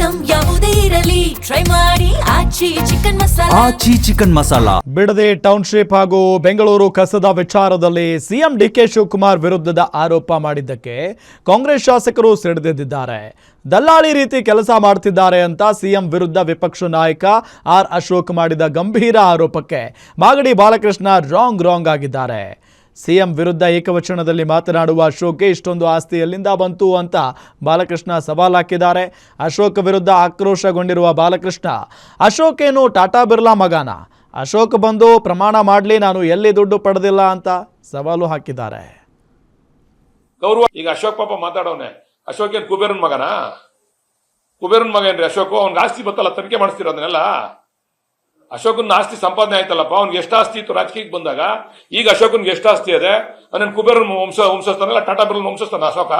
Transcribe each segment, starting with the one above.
Item ಯಾವುದೇ ಇರಲಿ try ಮಾಡಿ ಆಚಿ ಚಿಕನ್ ಮಸಾಲಾ. ಬಿಡದಿ ಟೌನ್ಶಿಪ್ ಹಾಗೂ ಬೆಂಗಳೂರು ಕಸದ ವಿಚಾರದಲ್ಲಿ ಸಿಎಂ ಡಿಕೆ ಶಿವಕುಮಾರ್ ವಿರುದ್ಧದ ಆರೋಪ ಮಾಡಿದ್ದಕ್ಕೆ ಕಾಂಗ್ರೆಸ್ ಶಾಸಕರು ಸಿಡಿದೆದ್ದಿದ್ದಾರೆ. ದಲ್ಲಾಳಿ ರೀತಿ ಕೆಲಸ ಮಾಡ್ತಿದ್ದಾರೆ ಅಂತ ಸಿಎಂ ವಿರುದ್ಧ ವಿಪಕ್ಷ ನಾಯಕ ಆರ್ ಅಶೋಕ್ ಮಾಡಿದ ಗಂಭೀರ ಆರೋಪಕ್ಕೆ ಮಾಗಡಿ ಬಾಲಕೃಷ್ಣ ರಾಂಗ್ ಆಗಿದ್ದಾರೆ. ಸಿಎಂ ವಿರುದ್ಧ ಏಕವಚನದಲ್ಲಿ ಮಾತನಾಡುವ ಅಶೋಕ್ಗೆ ಇಷ್ಟೊಂದು ಆಸ್ತಿ ಎಲ್ಲಿಂದ ಬಂತು ಅಂತ ಬಾಲಕೃಷ್ಣ ಸವಾಲ್ ಹಾಕಿದ್ದಾರೆ. ಅಶೋಕ್ ವಿರುದ್ಧ ಆಕ್ರೋಶಗೊಂಡಿರುವ ಬಾಲಕೃಷ್ಣ, ಅಶೋಕ್ ಏನು ಟಾಟಾ ಬಿರ್ಲಾ ಮಗನ? ಅಶೋಕ್ ಬಂದು ಪ್ರಮಾಣ ಮಾಡಲಿ, ನಾನು ಎಲ್ಲಿ ದುಡ್ಡು ಪಡೆದಿಲ್ಲ ಅಂತ ಸವಾಲು ಹಾಕಿದ್ದಾರೆ. ಗೌರವ ಈಗ ಅಶೋಕ್ ಪಾಪ ಮಾತಾಡೋನೆ, ಅಶೋಕ್ ಏನ್ ಕುಬೇರನ್ ಮಗನ? ಕುಬೇರನ್ ಮಗ ಏನ್ರಿ ಅಶೋಕ್? ಅವ್ನಿಗೆ ಆಸ್ತಿ ಬತ್ತಲ್ಲ, ತನಿಖೆ ಮಾಡಿಸ್ತಿರೋದನ್ನೆಲ್ಲ. ಅಶೋಕನ್ ಆಸ್ತಿ ಸಂಪಾದನೆ ಆಯ್ತಲ್ಲಪ್ಪ, ಅವ್ನಿಗೆ ಎಷ್ಟು ಆಸ್ತಿ ಇತ್ತು ರಾಜಕೀಯಕ್ಕೆ ಬಂದಾಗ? ಈಗ ಅಶೋಕನ್ಗೆ ಎಷ್ಟು ಆಸ್ತಿ ಇದೆ? ಅವನೇನು ಕುಬೇರನ್ ವಂಶಸ್ಥಾನಲ್ಲ, ಟಾಟಾ ಬಿರ್ಲಾ ವಂಶಸ್ಥಾನ ಅಶೋಕ?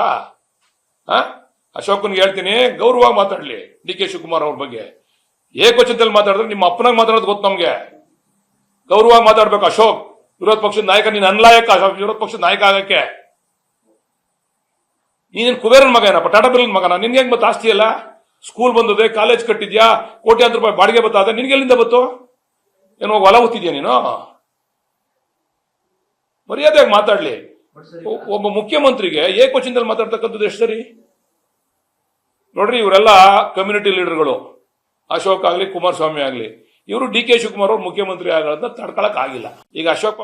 ಅಶೋಕನ್ಗೆ ಹೇಳ್ತೀನಿ, ಗೌರವವಾಗಿ ಮಾತಾಡ್ಲಿ. ಡಿ ಕೆ ಶಿವಕುಮಾರ್ ಅವ್ರ ಬಗ್ಗೆ ಏಕವಚನದಲ್ಲಿ ಮಾತಾಡಿದ್ರೆ ನಿಮ್ಮ ಅಪ್ಪನಾಗ ಮಾತಾಡೋದು ಗೊತ್ತು ನಮ್ಗೆ. ಗೌರವವಾಗಿ ಮಾತಾಡ್ಬೇಕು. ಅಶೋಕ್ ವಿರೋಧ ಪಕ್ಷದ ನಾಯಕ, ನೀನ್ ಅನ್ಲಾಯಕ ವಿರೋಧ ಪಕ್ಷದ ನಾಯಕ ಆಗಕ್ಕೆ. ನೀನೇನು ಕುಬೇರನ್ ಮಗ ಏನಪ್ಪ? ಟಾಟಾ ಬಿರ್ಲಾ ಮಗನ? ನಿನ್ಗೆ ಹೆಂಗ್ ಮತ್ತೆ ಆಸ್ತಿ ಅಲ್ಲ? ಸ್ಕೂಲ್ ಬಂದದೆ, ಕಾಲೇಜ್ ಕಟ್ಟಿದ್ಯಾ, ಕೋಟ್ಯಾಂತರ ರೂಪಾಯಿ ಬಾಡಿಗೆ ಬತ್ತಾದೆ, ನಿನ್ಗೆ ಎಲ್ಲಿಂದ ಬತ್ತು? ಏನೋ ಹೊಲ ಹೊತ್ತಿದ್ಯಾ ನೀನು? ಮರ್ಯಾದೆಯಾಗಿ ಮಾತಾಡ್ಲಿ. ಒಬ್ಬ ಮುಖ್ಯಮಂತ್ರಿಗೆ ಏಕವಚನದಲ್ಲಿ ಮಾತಾಡ್ತಕ್ಕಂಥದ್ದು ಎಷ್ಟು ಸರಿ? ನೋಡ್ರಿ, ಇವರೆಲ್ಲ ಕಮ್ಯುನಿಟಿ ಲೀಡರ್ಗಳು, ಅಶೋಕ್ ಆಗ್ಲಿ ಕುಮಾರಸ್ವಾಮಿ ಆಗ್ಲಿ, ಇವರು ಡಿ ಕೆ ಶಿವಕುಮಾರ್ ಅವ್ರು ಮುಖ್ಯಮಂತ್ರಿ ಆಗೋದನ್ನ ತಡ್ಕೊಳಕ್ ಆಗಿಲ್ಲ. ಈಗ ಅಶೋಕ್